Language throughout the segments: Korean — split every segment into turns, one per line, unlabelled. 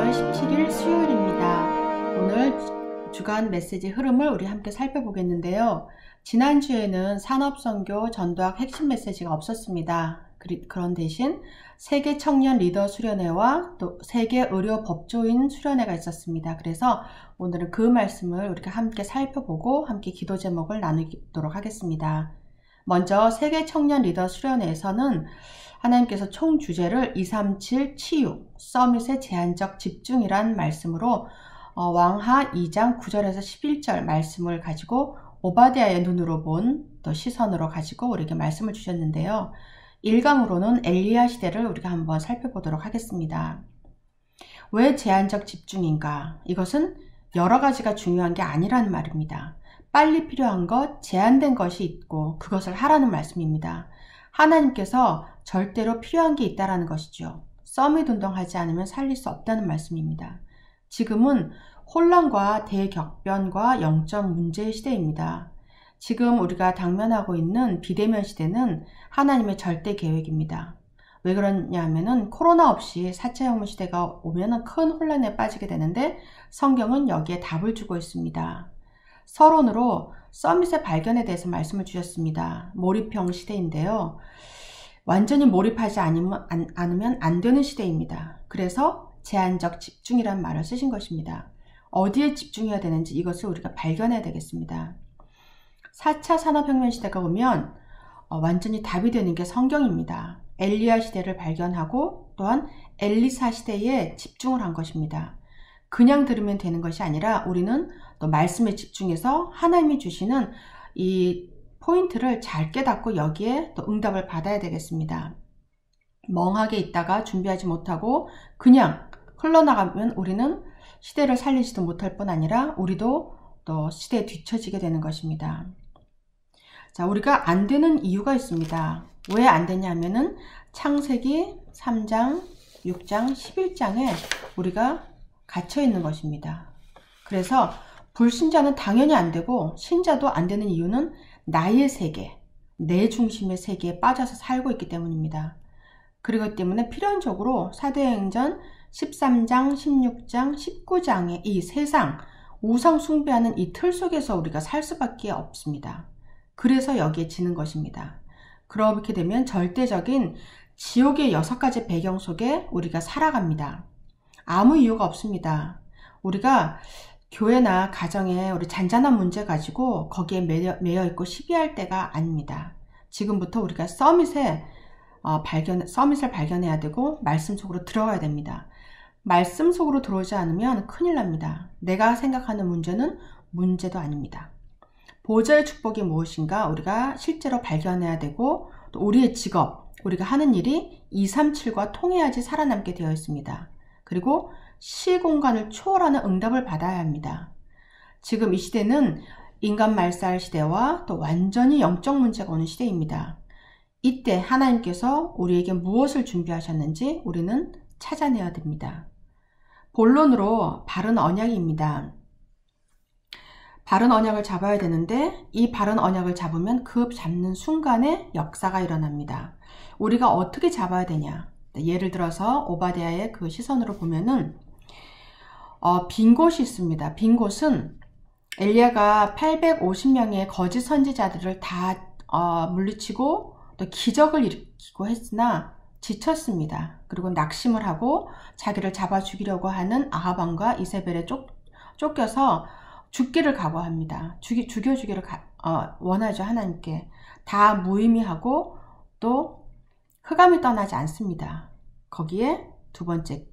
5월 17일 수요일입니다. 오늘 주간 메시지 흐름을 우리 함께 살펴보겠는데요. 지난주에는 산업선교 전도학 핵심 메시지가 없었습니다. 그런 대신 세계 청년 리더 수련회와 또 세계 의료 법조인 수련회가 있었습니다. 그래서 오늘은 그 말씀을 우리가 함께 살펴보고 함께 기도 제목을 나누도록 하겠습니다. 먼저 세계 청년 리더 수련회에서는 하나님께서 총 주제를 237 치유, 서밋의 제한적 집중이란 말씀으로 왕하 2장 9절에서 11절 말씀을 가지고 오바댜의 눈으로 본 또 시선으로 가지고 우리에게 말씀을 주셨는데요. 1강으로는 엘리야 시대를 우리가 한번 살펴보도록 하겠습니다. 왜 제한적 집중인가? 이것은 여러 가지가 중요한 게 아니라는 말입니다. 빨리 필요한 것, 제한된 것이 있고 그것을 하라는 말씀입니다. 하나님께서 절대로 필요한 게 있다라는 것이죠. 서밋 운동하지 않으면 살릴 수 없다는 말씀입니다. 지금은 혼란과 대격변과 영적 문제의 시대입니다. 지금 우리가 당면하고 있는 비대면 시대는 하나님의 절대 계획입니다. 왜 그러냐 하면은 코로나 없이 4차 혁명 시대가 오면은 큰 혼란에 빠지게 되는데 성경은 여기에 답을 주고 있습니다. 서론으로 서밋의 발견에 대해서 말씀을 주셨습니다. 몰입형 시대인데요. 완전히 몰입하지 않으면 안 되는 시대입니다. 그래서 제한적 집중이라는 말을 쓰신 것입니다. 어디에 집중해야 되는지 이것을 우리가 발견해야 되겠습니다. 4차 산업혁명 시대가 오면 완전히 답이 되는 게 성경입니다. 엘리야 시대를 발견하고 또한 엘리사 시대에 집중을 한 것입니다. 그냥 들으면 되는 것이 아니라 우리는 또 말씀에 집중해서 하나님이 주시는 이 포인트를 잘 깨닫고 여기에 또 응답을 받아야 되겠습니다. 멍하게 있다가 준비하지 못하고 그냥 흘러나가면 우리는 시대를 살리지도 못할 뿐 아니라 우리도 또 시대에 뒤처지게 되는 것입니다. 자, 우리가 안 되는 이유가 있습니다. 왜 안 되냐 하면은 창세기 3장, 6장, 11장에 우리가 갇혀 있는 것입니다. 그래서 불신자는 당연히 안 되고 신자도 안 되는 이유는 나의 세계, 내 중심의 세계에 빠져서 살고 있기 때문입니다. 그렇기 때문에 필연적으로 사도행전 13장, 16장, 19장의 이 세상, 우상 숭배하는 이 틀 속에서 우리가 살 수밖에 없습니다. 그래서 여기에 지는 것입니다. 그렇게 되면 절대적인 지옥의 6가지 배경 속에 우리가 살아갑니다. 아무 이유가 없습니다. 우리가 교회나 가정에 우리 잔잔한 문제 가지고 거기에 매여 있고 시비할 때가 아닙니다. 지금부터 우리가 서밋을 발견해야 되고 말씀 속으로 들어가야 됩니다. 말씀 속으로 들어오지 않으면 큰일 납니다. 내가 생각하는 문제는 문제도 아닙니다. 보좌의 축복이 무엇인가 우리가 실제로 발견해야 되고 또 우리의 직업, 우리가 하는 일이 237과 통해야지 살아남게 되어 있습니다. 그리고 시공간을 초월하는 응답을 받아야 합니다. 지금 이 시대는 인간 말살 시대와 또 완전히 영적 문제가 오는 시대입니다. 이때 하나님께서 우리에게 무엇을 준비하셨는지 우리는 찾아내야 됩니다. 본론으로 바른 언약입니다. 바른 언약을 잡아야 되는데 이 바른 언약을 잡으면 그 잡는 순간에 역사가 일어납니다. 우리가 어떻게 잡아야 되냐? 예를 들어서 오바댜의 그 시선으로 보면은 빈 곳이 있습니다. 빈 곳은 엘리야가 850명의 거짓 선지자들을 다 물리치고 또 기적을 일으키고 했으나 지쳤습니다. 그리고 낙심을 하고 자기를 잡아 죽이려고 하는 아합 왕과 이세벨에 쫓겨서 죽기를 각오합니다. 죽여주기를 원하죠. 하나님께. 다 무의미하고 또 흑암이 떠나지 않습니다. 거기에 두 번째,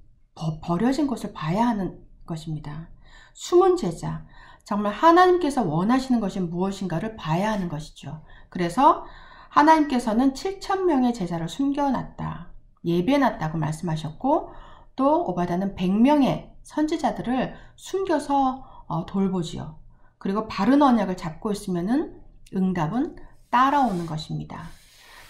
버려진 것을 봐야 하는 것입니다. 숨은 제자, 정말 하나님께서 원하시는 것이 무엇인가를 봐야 하는 것이죠. 그래서 하나님께서는 7,000명의 제자를 숨겨놨다, 예배해놨다고 말씀하셨고 또 오바댜는 100명의 선지자들을 숨겨서 돌보지요. 그리고 바른 언약을 잡고 있으면은 응답은 따라오는 것입니다.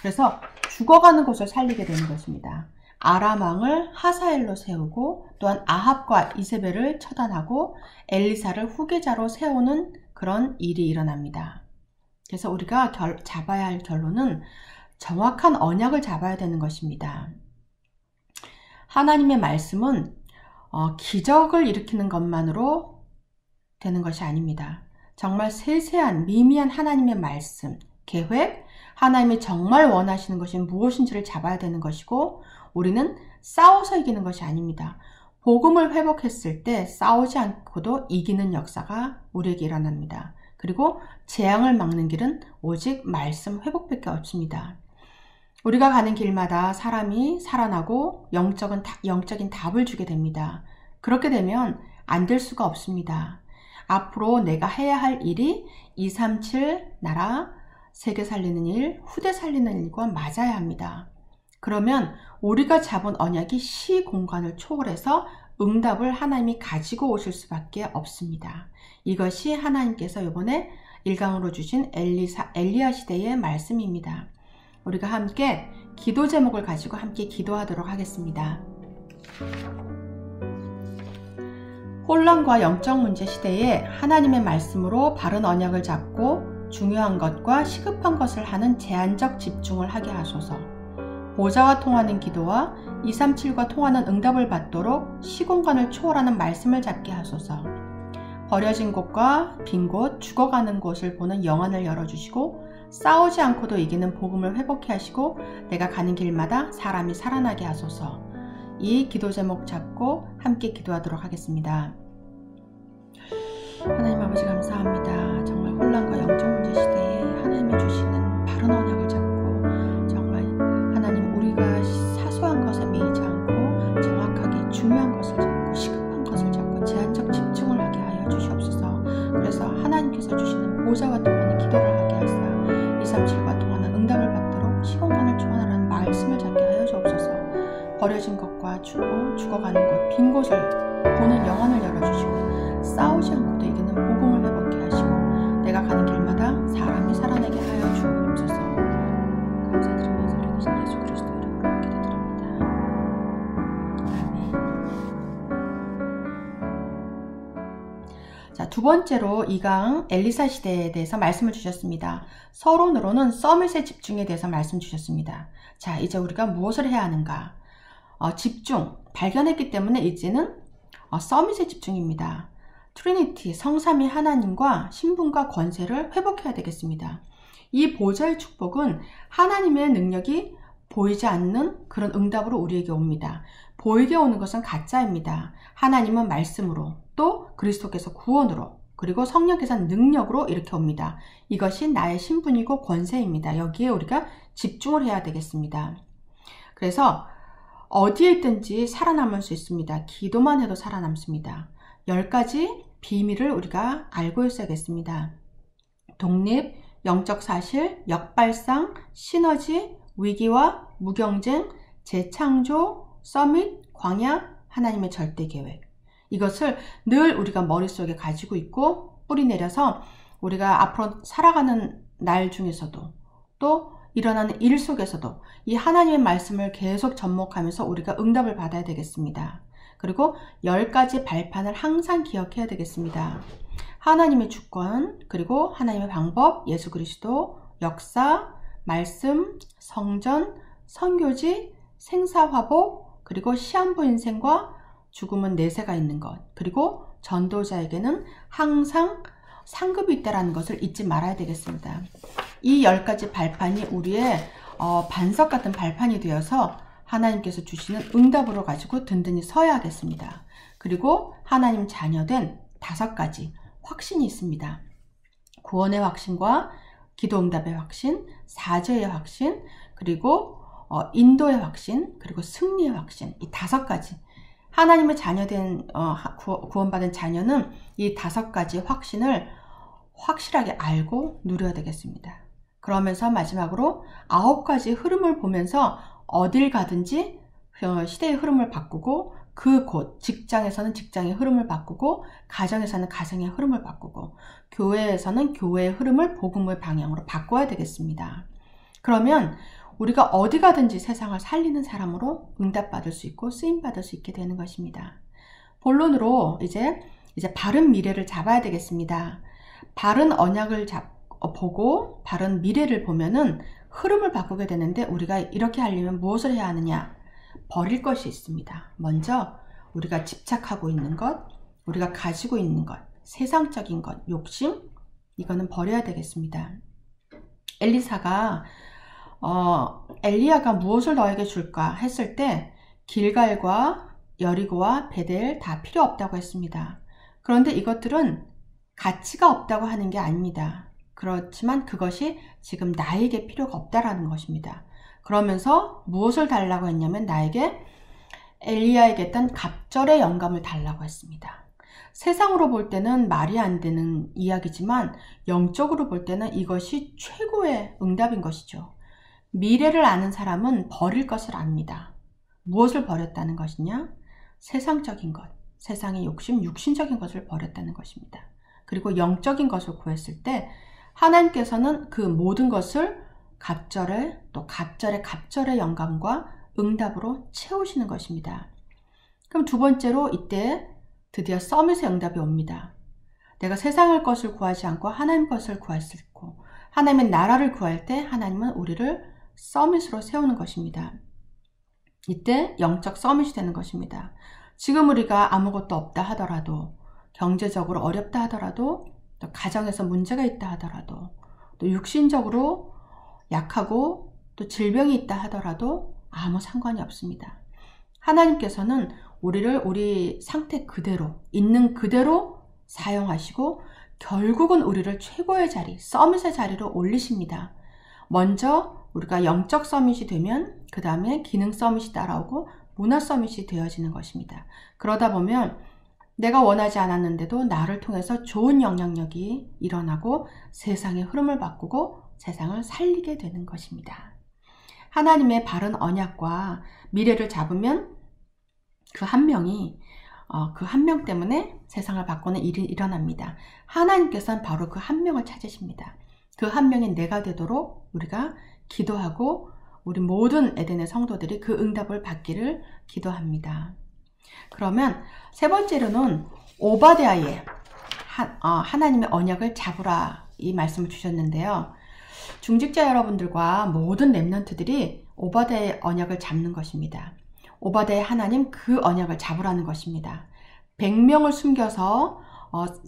그래서 죽어가는 곳을 살리게 되는 것입니다. 아람 왕을 하사엘로 세우고 또한 아합과 이세벨을 처단하고 엘리사를 후계자로 세우는 그런 일이 일어납니다. 그래서 우리가 잡아야 할 결론은 정확한 언약을 잡아야 되는 것입니다. 하나님의 말씀은 기적을 일으키는 것만으로 되는 것이 아닙니다. 정말 세세한 미미한 하나님의 말씀, 계획, 하나님이 정말 원하시는 것이 무엇인지를 잡아야 되는 것이고, 우리는 싸워서 이기는 것이 아닙니다. 복음을 회복했을 때 싸우지 않고도 이기는 역사가 우리에게 일어납니다. 그리고 재앙을 막는 길은 오직 말씀 회복밖에 없습니다. 우리가 가는 길마다 사람이 살아나고 영적인 답을 주게 됩니다. 그렇게 되면 안 될 수가 없습니다. 앞으로 내가 해야 할 일이 237 나라, 세계 살리는 일, 후대 살리는 일과 맞아야 합니다. 그러면 우리가 잡은 언약이 시공간을 초월해서 응답을 하나님이 가지고 오실 수밖에 없습니다. 이것이 하나님께서 이번에 1강으로 주신 엘리야 시대의 말씀입니다. 우리가 함께 기도 제목을 가지고 함께 기도하도록 하겠습니다. 혼란과 영적 문제 시대에 하나님의 말씀으로 바른 언약을 잡고 중요한 것과 시급한 것을 하는 제한적 집중을 하게 하소서. 보좌와 통하는 기도와 237과 통하는 응답을 받도록 시공간을 초월하는 말씀을 잡게 하소서. 버려진 곳과 빈 곳, 죽어가는 곳을 보는 영안을 열어주시고 싸우지 않고도 이기는 복음을 회복해 하시고 내가 가는 길마다 사람이 살아나게 하소서. 이 기도 제목 잡고 함께 기도하도록 하겠습니다. 하나님 아버지 감사합니다. 정말 혼란과 영적 문제 시대에 하나님이 주시는 바른 언약을 잡고 정말 하나님 우리가 사소한 것에 매이지 않고 정확하게 중요한 것을 잡고 시급한 것을 잡고 제한적 집중을 하게 하여 주시옵소서. 그래서 하나님께서 주시는 보좌와 통하는 기도를 하게 하사 237과 통하는 응답을 받도록 시공간을 초월하는 말씀을 잡게 하여 주옵소서. 버려진 것과 죽어가는 곳, 빈 곳을 보는 영안을 열어주시고 싸우지 않고도 이기는 복음을 회복해 하시고 내가 가는 길마다 사람이 살아나게 하여 주옵소서. 감사드리면서 우리 계신 예수 그리스도 이름으로 기도드립니다. 아멘. 자, 두 번째로 2강 엘리사 시대에 대해서 말씀을 주셨습니다. 서론으로는 서밋에 집중에 대해서 말씀 주셨습니다. 자, 이제 우리가 무엇을 해야 하는가? 집중, 발견했기 때문에 이제는 서밋의 집중입니다. 트리니티, 성삼위 하나님과 신분과 권세를 회복해야 되겠습니다. 이 보좌의 축복은 하나님의 능력이 보이지 않는 그런 응답으로 우리에게 옵니다. 보이게 오는 것은 가짜입니다. 하나님은 말씀으로, 또 그리스도께서 구원으로, 그리고 성령께서 능력으로 이렇게 옵니다. 이것이 나의 신분이고 권세입니다. 여기에 우리가 집중을 해야 되겠습니다. 그래서 어디에 있든지 살아남을 수 있습니다. 기도만 해도 살아남습니다. 10가지 비밀을 우리가 알고 있어야겠습니다. 독립, 영적 사실, 역발상, 시너지, 위기와 무경쟁, 재창조, 서밋, 광야, 하나님의 절대 계획. 이것을 늘 우리가 머릿속에 가지고 있고 뿌리 내려서 우리가 앞으로 살아가는 날 중에서도 또 일어나는 일 속에서도 이 하나님의 말씀을 계속 접목하면서 우리가 응답을 받아야 되겠습니다. 그리고 10가지 발판을 항상 기억해야 되겠습니다. 하나님의 주권, 그리고 하나님의 방법, 예수 그리스도, 역사, 말씀, 성전, 선교지, 생사화복, 그리고 시한부 인생과 죽음은 내세가 있는 것, 그리고 전도자에게는 항상 상급이 있다는 것을 잊지 말아야 되겠습니다. 이 10가지 발판이 우리의 반석 같은 발판이 되어서 하나님께서 주시는 응답으로 가지고 든든히 서야 하겠습니다. 그리고 하나님 자녀된 5가지 확신이 있습니다. 구원의 확신과 기도 응답의 확신, 사죄의 확신, 그리고 인도의 확신, 그리고 승리의 확신, 이 5가지. 하나님의 자녀된 구원받은 자녀는 이 5가지 확신을 확실하게 알고 누려야 되겠습니다. 그러면서 마지막으로 9가지 흐름을 보면서 어딜 가든지 시대의 흐름을 바꾸고 그곳 직장에서는 직장의 흐름을 바꾸고 가정에서는 가정의 흐름을 바꾸고 교회에서는 교회의 흐름을 복음의 방향으로 바꿔야 되겠습니다. 그러면 우리가 어디 가든지 세상을 살리는 사람으로 응답받을 수 있고 쓰임받을 수 있게 되는 것입니다. 본론으로 이제 바른 미래를 잡아야 되겠습니다. 바른 언약을 보고 바른 미래를 보면은 흐름을 바꾸게 되는데 우리가 이렇게 하려면 무엇을 해야 하느냐? 버릴 것이 있습니다. 먼저 우리가 집착하고 있는 것, 우리가 가지고 있는 것, 세상적인 것, 욕심, 이거는 버려야 되겠습니다. 엘리사가 엘리야가 무엇을 너에게 줄까 했을 때 길갈과 여리고와 베델 다 필요 없다고 했습니다. 그런데 이것들은 가치가 없다고 하는 게 아닙니다. 그렇지만 그것이 지금 나에게 필요가 없다라는 것입니다. 그러면서 무엇을 달라고 했냐면 나에게 엘리야에게 했던 갑절의 영감을 달라고 했습니다. 세상으로 볼 때는 말이 안 되는 이야기지만 영적으로 볼 때는 이것이 최고의 응답인 것이죠. 미래를 아는 사람은 버릴 것을 압니다. 무엇을 버렸다는 것이냐? 세상적인 것, 세상의 욕심, 육신적인 것을 버렸다는 것입니다. 그리고 영적인 것을 구했을 때 하나님께서는 그 모든 것을 갑절의 영감과 응답으로 채우시는 것입니다. 그럼 두 번째로 이때 드디어 서밋의 응답이 옵니다. 내가 세상의 것을 구하지 않고 하나님 것을 구했을 때 하나님의 나라를 구할 때 하나님은 우리를 서밋으로 세우는 것입니다. 이때 영적 서밋이 되는 것입니다. 지금 우리가 아무것도 없다 하더라도, 경제적으로 어렵다 하더라도, 또 가정에서 문제가 있다 하더라도, 또 육신적으로 약하고 또 질병이 있다 하더라도 아무 상관이 없습니다. 하나님께서는 우리를 우리 상태 그대로, 있는 그대로 사용하시고 결국은 우리를 최고의 자리, 서밋의 자리로 올리십니다. 먼저 우리가 영적 서밋이 되면 그 다음에 기능 서밋이 따라오고 문화 서밋이 되어지는 것입니다. 그러다 보면 내가 원하지 않았는데도 나를 통해서 좋은 영향력이 일어나고 세상의 흐름을 바꾸고 세상을 살리게 되는 것입니다. 하나님의 바른 언약과 미래를 잡으면 그 한 명이 그 한 명 때문에 세상을 바꾸는 일이 일어납니다. 하나님께서는 바로 그 한 명을 찾으십니다. 그 한 명이 내가 되도록 우리가 기도하고 우리 모든 에덴의 성도들이 그 응답을 받기를 기도합니다. 그러면 세 번째로는 오바댜의 하나님의 언약을 잡으라 이 말씀을 주셨는데요. 중직자 여러분들과 모든 렘넌트들이 오바댜의 언약을 잡는 것입니다. 오바댜의 하나님 그 언약을 잡으라는 것입니다. 100명을 숨겨서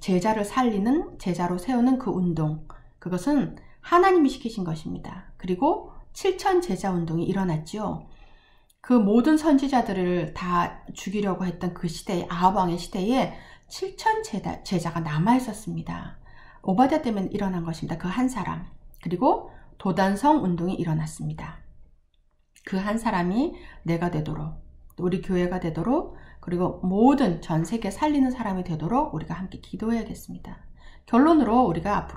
제자를 살리는, 제자로 세우는 그 운동, 그것은 하나님이 시키신 것입니다. 그리고 7천 제자 운동이 일어났죠. 그 모든 선지자들을 다 죽이려고 했던 그 시대에, 아합 왕의 시대에 7천 제자가 남아 있었습니다. 오바댜 때문에 일어난 것입니다. 그 한 사람. 그리고 도단성 운동이 일어났습니다. 그 한 사람이 내가 되도록, 우리 교회가 되도록, 그리고 모든 전 세계 살리는 사람이 되도록 우리가 함께 기도해야겠습니다. 결론으로 우리가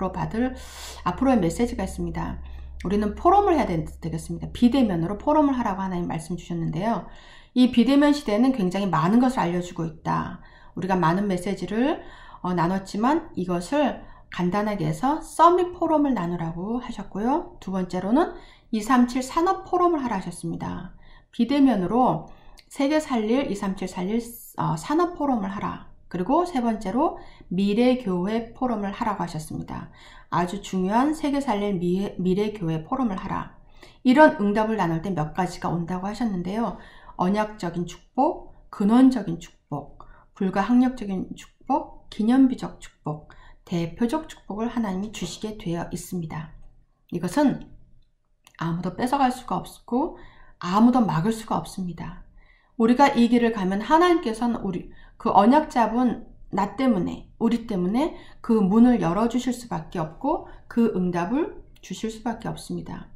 앞으로의 메시지가 있습니다. 우리는 포럼을 해야 되겠습니다. 비대면으로 포럼을 하라고 하나님 말씀 주셨는데요. 이 비대면 시대에는 굉장히 많은 것을 알려주고 있다. 우리가 많은 메시지를 나눴지만 이것을 간단하게 해서 서밋 포럼을 나누라고 하셨고요. 두 번째로는 237 산업 포럼을 하라 하셨습니다. 비대면으로 세계 살릴 237 살릴 산업 포럼을 하라. 그리고 세 번째로 미래교회 포럼을 하라고 하셨습니다. 아주 중요한 세계 살릴 미래교회 포럼을 하라. 이런 응답을 나눌 때 몇 가지가 온다고 하셨는데요. 언약적인 축복, 근원적인 축복, 불가항력적인 축복, 기념비적 축복, 대표적 축복을 하나님이 주시게 되어 있습니다. 이것은 아무도 뺏어갈 수가 없고 아무도 막을 수가 없습니다. 우리가 이 길을 가면 하나님께서는 그 언약 잡은 나 때문에, 우리 때문에 그 문을 열어주실 수밖에 없고 그 응답을 주실 수밖에 없습니다.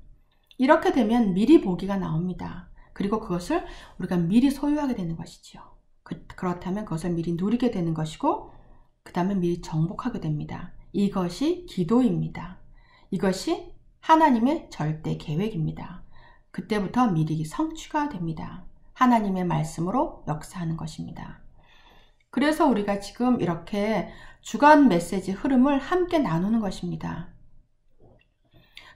이렇게 되면 미리 보기가 나옵니다. 그리고 그것을 우리가 미리 소유하게 되는 것이죠. 그렇다면 그것을 미리 누리게 되는 것이고 그 다음에 미리 정복하게 됩니다. 이것이 기도입니다. 이것이 하나님의 절대 계획입니다. 그때부터 미리 성취가 됩니다. 하나님의 말씀으로 역사하는 것입니다. 그래서 우리가 지금 이렇게 주간 메시지 흐름을 함께 나누는 것입니다.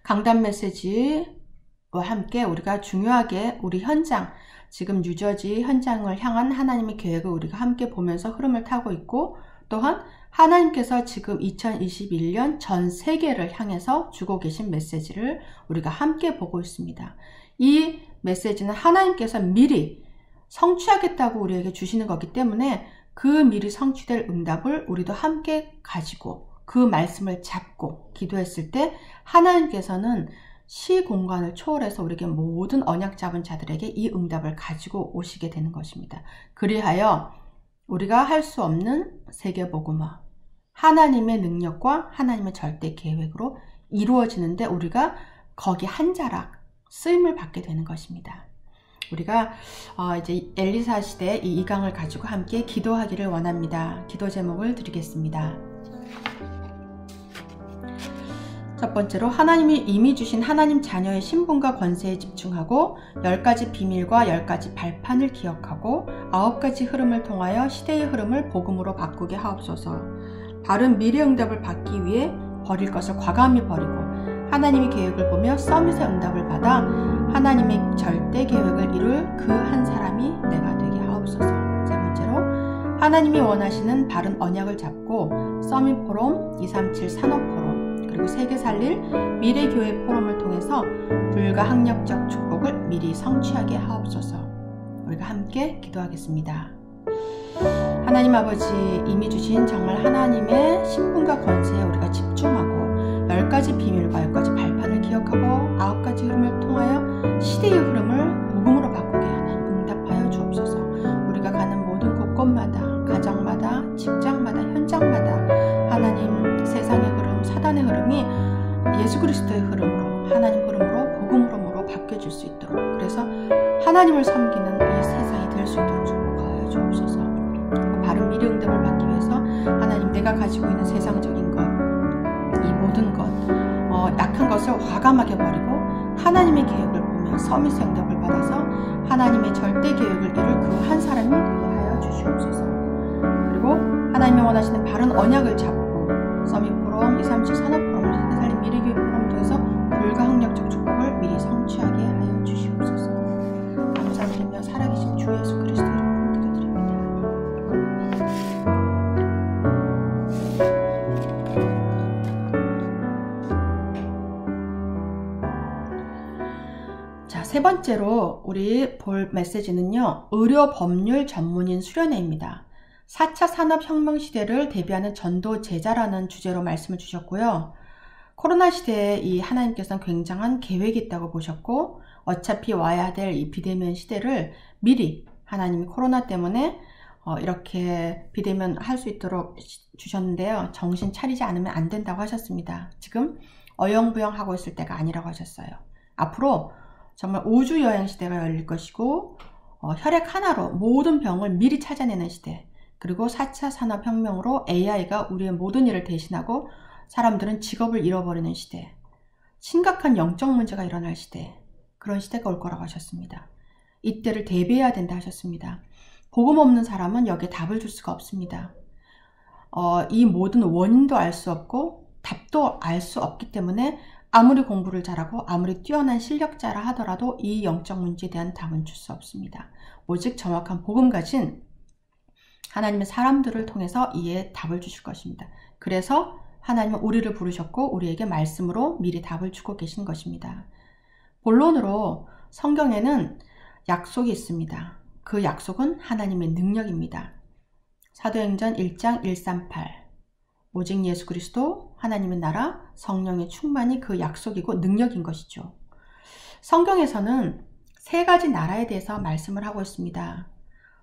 강단 메시지와 함께 우리가 중요하게 우리 현장, 지금 뉴저지 현장을 향한 하나님의 계획을 우리가 함께 보면서 흐름을 타고 있고, 또한 하나님께서 지금 2021년 전 세계를 향해서 주고 계신 메시지를 우리가 함께 보고 있습니다. 이 메시지는 하나님께서 미리 성취하겠다고 우리에게 주시는 거기 때문에 그 미리 성취될 응답을 우리도 함께 가지고 그 말씀을 잡고 기도했을 때 하나님께서는 시공간을 초월해서 우리에게 모든 언약 잡은 자들에게 이 응답을 가지고 오시게 되는 것입니다. 그리하여 우리가 할 수 없는 세계복음화, 하나님의 능력과 하나님의 절대 계획으로 이루어지는데 우리가 거기 한 자락 쓰임을 받게 되는 것입니다. 우리가 이제 엘리사 시대 이 이강을 가지고 함께 기도하기를 원합니다. 기도 제목을 드리겠습니다. 첫 번째로 하나님이 이미 주신 하나님 자녀의 신분과 권세에 집중하고 10가지 비밀과 10가지 발판을 기억하고 9가지 흐름을 통하여 시대의 흐름을 복음으로 바꾸게 하옵소서. 바른 미래 응답을 받기 위해 버릴 것을 과감히 버리고 하나님의 계획을 보며 서밋의 응답을 받아 하나님의 절대 계획을 이룰 그 한 사람이 내가 되게 하옵소서. 세 번째로 하나님이 원하시는 바른 언약을 잡고 서밋 포럼, 237 산업 포럼 그리고 세계 살릴 미래교회 포럼을 통해서 불가항력적 축복을 미리 성취하게 하옵소서. 우리가 함께 기도하겠습니다. 하나님 아버지, 이미 주신 정말 하나님의 신분과 권세에 우리가 집중하고 10가지 비밀과 10가지 발판을 기억하고 9가지 흐름을 통하여 시대의 흐름을 복음으로 바꾸게 하는 응답하여 주옵소서. 우리가 가는 모든 곳곳마다, 가정마다, 직장마다, 현장마다 하나님 세상의 흐름, 사단의 흐름이 예수 그리스도의 흐름으로, 하나님 흐름으로, 복음 흐름으로 바뀌어질 수 있도록, 그래서 하나님을 섬기는 이 세상이 될 수 있도록 축복하여 주옵소서. 바른 미래 응답을 받기 위해서 하나님, 내가 가지고 있는 세상적인 것, 이 모든 것, 약한 것을 과감하게 버리고 하나님의 계획을 보며 서밋의 응답을 받아서 하나님의 절대 계획을 이룰 그 한 사람이 되게 하여 주시옵소서. 그리고 하나님이 원하시는 바른 언약을 잡고 서밋 포럼, 237 산업 포럼, 세계 살린 미래교회 포럼을 통해서 불가항력적 축복을 미리 성취하게 하여 주시옵소서. 감사드리며 살아계신 주 예수 그리스도 이름으로 기도드립니다. 자, 세 번째로 우리 볼 메시지는요, 의료 법률 전문인 수련회입니다. 4차 산업혁명 시대를 대비하는 전도 제자라는 주제로 말씀을 주셨고요. 코로나 시대에 이 하나님께서는 굉장한 계획이 있다고 보셨고, 어차피 와야 될 이 비대면 시대를 미리 하나님이 코로나 때문에 이렇게 비대면 할 수 있도록 주셨는데요. 정신 차리지 않으면 안 된다고 하셨습니다. 지금 어영부영하고 있을 때가 아니라고 하셨어요. 앞으로 정말 우주 여행 시대가 열릴 것이고, 혈액 하나로 모든 병을 미리 찾아내는 시대, 그리고 4차 산업혁명으로 AI가 우리의 모든 일을 대신하고 사람들은 직업을 잃어버리는 시대, 심각한 영적 문제가 일어날 시대, 그런 시대가 올 거라고 하셨습니다. 이때를 대비해야 된다 하셨습니다. 복음 없는 사람은 여기에 답을 줄 수가 없습니다. 이 모든 원인도 알 수 없고 답도 알 수 없기 때문에 아무리 공부를 잘하고 아무리 뛰어난 실력자라 하더라도 이 영적 문제에 대한 답은 줄 수 없습니다. 오직 정확한 복음 가진 하나님의 사람들을 통해서 이에 답을 주실 것입니다. 그래서 하나님은 우리를 부르셨고 우리에게 말씀으로 미리 답을 주고 계신 것입니다. 본론으로 성경에는 약속이 있습니다. 그 약속은 하나님의 능력입니다. 사도행전 1장 138, 오직 예수 그리스도, 하나님의 나라, 성령의 충만이 그 약속이고 능력인 것이죠. 성경에서는 세 가지 나라에 대해서 말씀을 하고 있습니다.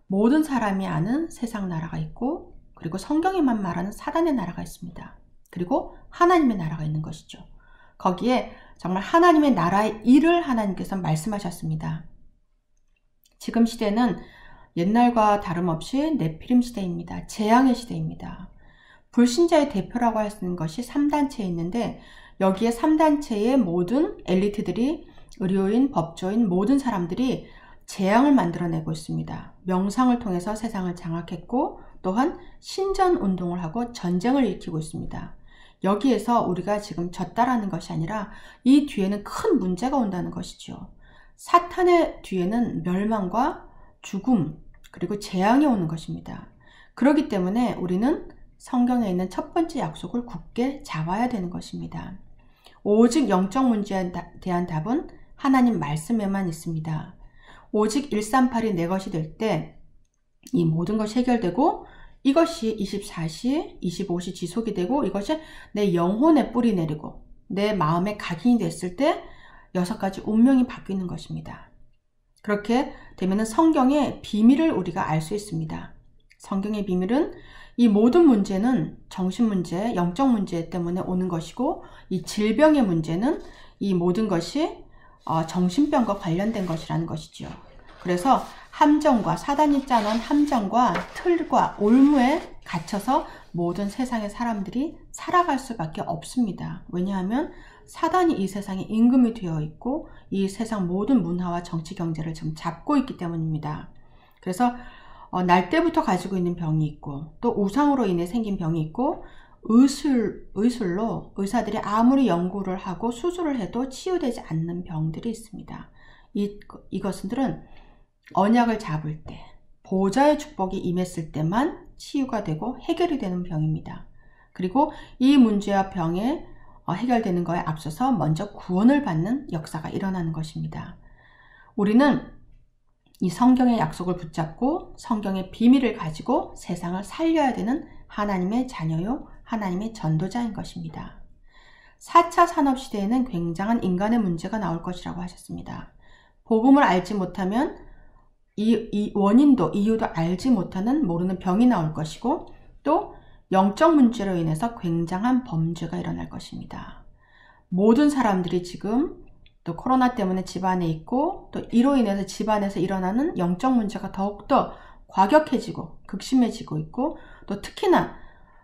모든 사람이 아는 세상 나라가 있고, 그리고 성경에만 말하는 사단의 나라가 있습니다. 그리고 하나님의 나라가 있는 것이죠. 거기에 정말 하나님의 나라의 일을 하나님께서 말씀하셨습니다. 지금 시대는 옛날과 다름없이 네피림 시대입니다. 재앙의 시대입니다. 불신자의 대표라고 할 수 있는 것이 3단체에 있는데, 여기에 3단체의 모든 엘리트들이, 의료인, 법조인, 모든 사람들이 재앙을 만들어내고 있습니다. 명상을 통해서 세상을 장악했고, 또한 신전운동을 하고 전쟁을 일으키고 있습니다. 여기에서 우리가 지금 졌다라는 것이 아니라 이 뒤에는 큰 문제가 온다는 것이죠. 사탄의 뒤에는 멸망과 죽음, 그리고 재앙이 오는 것입니다. 그렇기 때문에 우리는 성경에 있는 첫 번째 약속을 굳게 잡아야 되는 것입니다. 오직 영적 문제에 대한 답은 하나님 말씀에만 있습니다. 오직 138이 내 것이 될 때 이 모든 것이 해결되고 이것이 24시, 25시 지속이 되고 이것이 내 영혼에 뿌리 내리고 내 마음에 각인이 됐을 때 6가지 운명이 바뀌는 것입니다. 그렇게 되면 성경의 비밀을 우리가 알 수 있습니다. 성경의 비밀은 이 모든 문제는 정신 문제, 영적 문제 때문에 오는 것이고 이 질병의 문제는 이 모든 것이 정신병과 관련된 것이라는 것이죠. 그래서 함정과 사단이 짜놓은 함정과 틀과 올무에 갇혀서 모든 세상의 사람들이 살아갈 수밖에 없습니다. 왜냐하면 사단이 이 세상에 임금이 되어 있고 이 세상 모든 문화와 정치 경제를 지금 잡고 있기 때문입니다. 그래서 날 때부터 가지고 있는 병이 있고 또 우상으로 인해 생긴 병이 있고 의술로 의사들이 아무리 연구를 하고 수술을 해도 치유되지 않는 병들이 있습니다. 이것들은 언약을 잡을 때 보좌의 축복이 임했을 때만 치유가 되고 해결이 되는 병입니다. 그리고 이 문제와 병에 해결되는 것에 앞서서 먼저 구원을 받는 역사가 일어나는 것입니다. 우리는 이 성경의 약속을 붙잡고 성경의 비밀을 가지고 세상을 살려야 되는 하나님의 자녀요, 하나님의 전도자인 것입니다. 4차 산업시대에는 굉장한 인간의 문제가 나올 것이라고 하셨습니다. 복음을 알지 못하면 이 원인도 이유도 알지 못하는 모르는 병이 나올 것이고 또 영적 문제로 인해서 굉장한 범죄가 일어날 것입니다. 모든 사람들이 지금 또 코로나 때문에 집안에 있고 또 이로 인해서 집안에서 일어나는 영적 문제가 더욱더 과격해지고 극심해지고 있고 또 특히나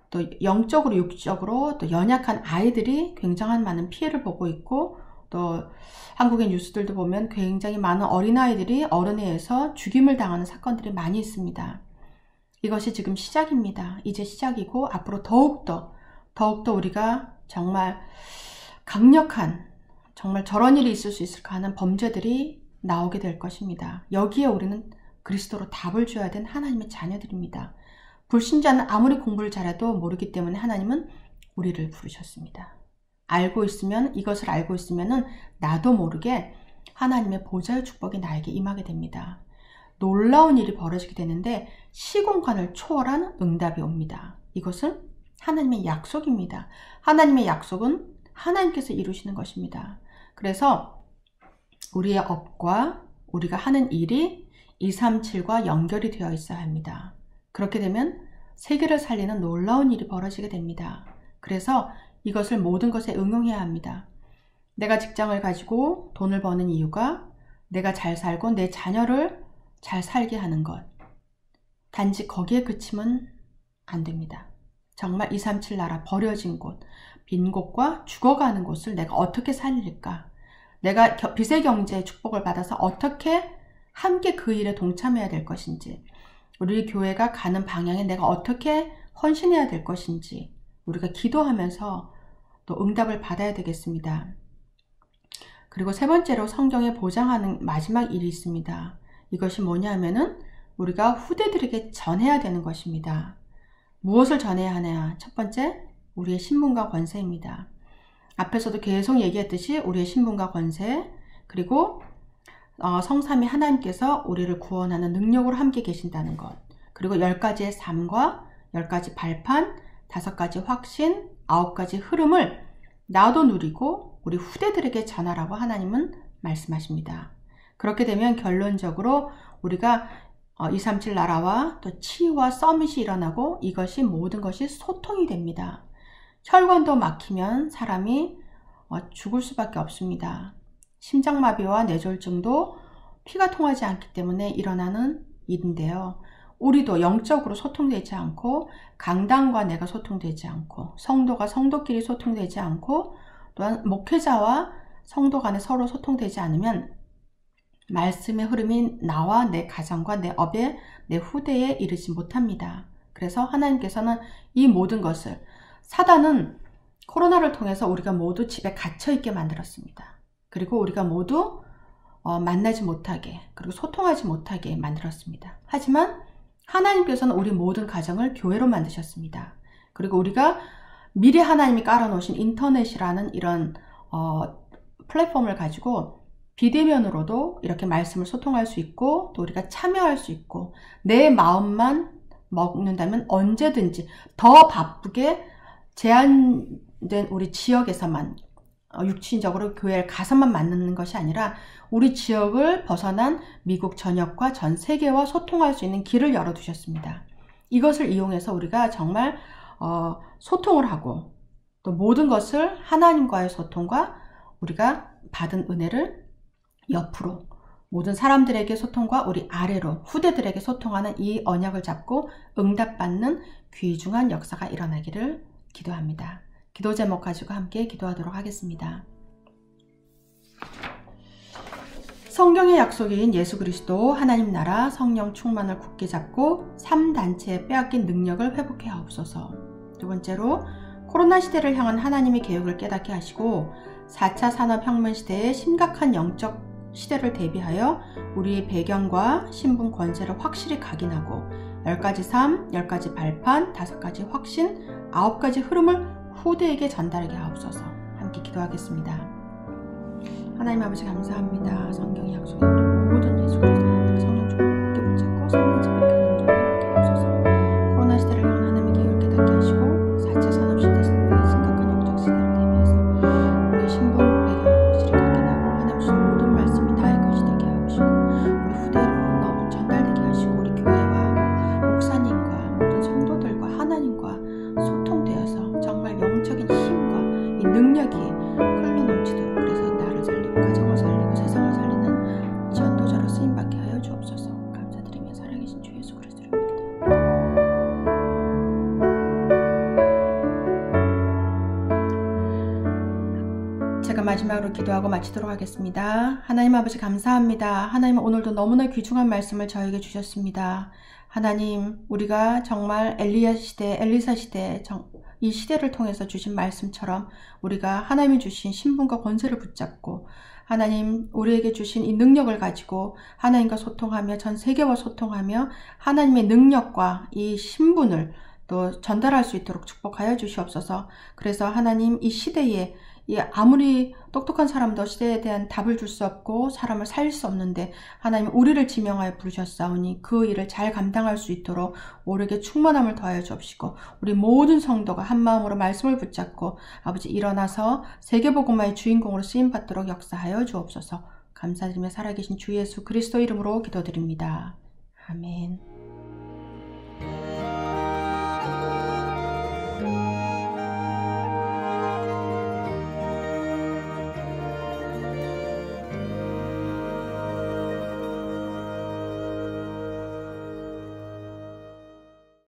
또 영적으로 육적으로 또 연약한 아이들이 굉장한 많은 피해를 보고 있고 또 한국의 뉴스들도 보면 굉장히 많은 어린아이들이 어른에 의해서 죽임을 당하는 사건들이 많이 있습니다. 이것이 지금 시작입니다. 이제 시작이고 앞으로 더욱더 우리가 정말 강력한 정말 저런 일이 있을 수 있을까 하는 범죄들이 나오게 될 것입니다. 여기에 우리는 그리스도로 답을 줘야 된 하나님의 자녀들입니다. 불신자는 아무리 공부를 잘해도 모르기 때문에 하나님은 우리를 부르셨습니다. 이것을 알고 있으면 나도 모르게 하나님의 보좌의 축복이 나에게 임하게 됩니다. 놀라운 일이 벌어지게 되는데 시공간을 초월한 응답이 옵니다. 이것은 하나님의 약속입니다. 하나님의 약속은 하나님께서 이루시는 것입니다. 그래서 우리의 업과 우리가 하는 일이 237과 연결이 되어 있어야 합니다. 그렇게 되면 세계를 살리는 놀라운 일이 벌어지게 됩니다. 그래서 이것을 모든 것에 응용해야 합니다. 내가 직장을 가지고 돈을 버는 이유가 내가 잘 살고 내 자녀를 잘 살게 하는 것. 단지 거기에 그치면 안 됩니다. 정말 237 나라 버려진 곳, 빈 곳과 죽어가는 곳을 내가 어떻게 살릴까? 내가 빚의 경제의 축복을 받아서 어떻게 함께 그 일에 동참해야 될 것인지, 우리 교회가 가는 방향에 내가 어떻게 헌신해야 될 것인지 우리가 기도하면서 또 응답을 받아야 되겠습니다. 그리고 세 번째로 성경에 보장하는 마지막 일이 있습니다. 이것이 뭐냐면은 우리가 후대들에게 전해야 되는 것입니다. 무엇을 전해야 하냐? 첫 번째, 우리의 신분과 권세입니다. 앞에서도 계속 얘기했듯이 우리의 신분과 권세, 그리고 성삼위 하나님께서 우리를 구원하는 능력으로 함께 계신다는 것, 그리고 10가지의 삶과 10가지 발판, 5가지 확신, 9가지 흐름을 나도 누리고 우리 후대들에게 전하라고 하나님은 말씀하십니다. 그렇게 되면 결론적으로 우리가 237 나라와 또 치유와 서밋이 일어나고 이것이 모든 것이 소통이 됩니다. 혈관도 막히면 사람이 죽을 수밖에 없습니다. 심장마비와 뇌졸중도 피가 통하지 않기 때문에 일어나는 일인데요. 우리도 영적으로 소통되지 않고 강단과 내가 소통되지 않고 성도가 성도끼리 소통되지 않고 또한 목회자와 성도 간에 서로 소통되지 않으면 말씀의 흐름이 나와 내 가정과 내 업에 내 후대에 이르지 못합니다. 그래서 하나님께서는 이 모든 것을 사단은 코로나를 통해서 우리가 모두 집에 갇혀 있게 만들었습니다. 그리고 우리가 모두 만나지 못하게 그리고 소통하지 못하게 만들었습니다. 하지만 하나님께서는 우리 모든 가정을 교회로 만드셨습니다. 그리고 우리가 미리 하나님이 깔아놓으신 인터넷이라는 이런 플랫폼을 가지고 비대면으로도 이렇게 말씀을 소통할 수 있고 또 우리가 참여할 수 있고 내 마음만 먹는다면 언제든지 더 바쁘게 제한된 우리 지역에서만 육신적으로 교회를 가서만 만나는 것이 아니라 우리 지역을 벗어난 미국 전역과 전 세계와 소통할 수 있는 길을 열어두셨습니다. 이것을 이용해서 우리가 정말 소통을 하고 또 모든 것을 하나님과의 소통과 우리가 받은 은혜를 옆으로 모든 사람들에게 소통과 우리 아래로 후대들에게 소통하는 이 언약을 잡고 응답받는 귀중한 역사가 일어나기를 기도합니다. 기도 제목 가지고 함께 기도하도록 하겠습니다. 성경의 약속인 예수 그리스도 하나님 나라 성령 충만을 굳게 잡고 3단체의 빼앗긴 능력을 회복해 하옵소서. 두 번째로 코로나 시대를 향한 하나님의 계획을 깨닫게 하시고 4차 산업혁명 시대의 심각한 영적 시대를 대비하여 우리의 배경과 신분 권세를 확실히 각인하고 10가지 삶, 10가지 발판, 5가지 확신, 9가지 흐름을 후대에게 전달하게 하옵소서. 함께 기도하겠습니다. 하나님 아버지 감사합니다. 성경의 약속에 모든 예수 그리스도 하나님의 성령 충만을 굳게 붙잡고 3단체 빼앗긴 능력을 회복해 하옵소서. 코로나 시대를 향한 하나님의 계획을 깨닫게 하시고 4차 산업 시대 심각한 영적 시대를 대비해서 우리의 신분, 배경을 확실히 각인하고 하나님 주신 모든 말씀이 나의 것이 되게 하시고 우리 후대로 너무 전달되게 하시고 우리 교회와 목사님과 모든 성도들과 하나님과 소통되어서 정말 영적인 힘과 이 능력이 흘러넘치도록 그래서 나를 살리고 가정을 살리고 세상을 살리는 전도자로 쓰임받게 하여 주옵소서. 감사드리며 살아계신 주 예수 그리스도를 믿습니다. 제가 마지막으로 기도하고 마치도록 하겠습니다. 하나님 아버지 감사합니다. 하나님 오늘도 너무나 귀중한 말씀을 저에게 주셨습니다. 하나님 우리가 정말 엘리야 시대, 엘리사 시대 이 시대를 통해서 주신 말씀처럼 우리가 하나님이 주신 신분과 권세를 붙잡고 하나님 우리에게 주신 이 능력을 가지고 하나님과 소통하며 전 세계와 소통하며 하나님의 능력과 이 신분을 또 전달할 수 있도록 축복하여 주시옵소서. 그래서 하나님 이 시대에 아무리 똑똑한 사람도 시대에 대한 답을 줄 수 없고 사람을 살릴 수 없는데 하나님 우리를 지명하여 부르셨사오니 그 일을 잘 감당할 수 있도록 오르게 충만함을 더하여 주옵시고 우리 모든 성도가 한마음으로 말씀을 붙잡고 아버지 일어나서 세계복음화의 주인공으로 쓰임받도록 역사하여 주옵소서. 감사드리며 살아계신 주 예수 그리스도 이름으로 기도드립니다. 아멘.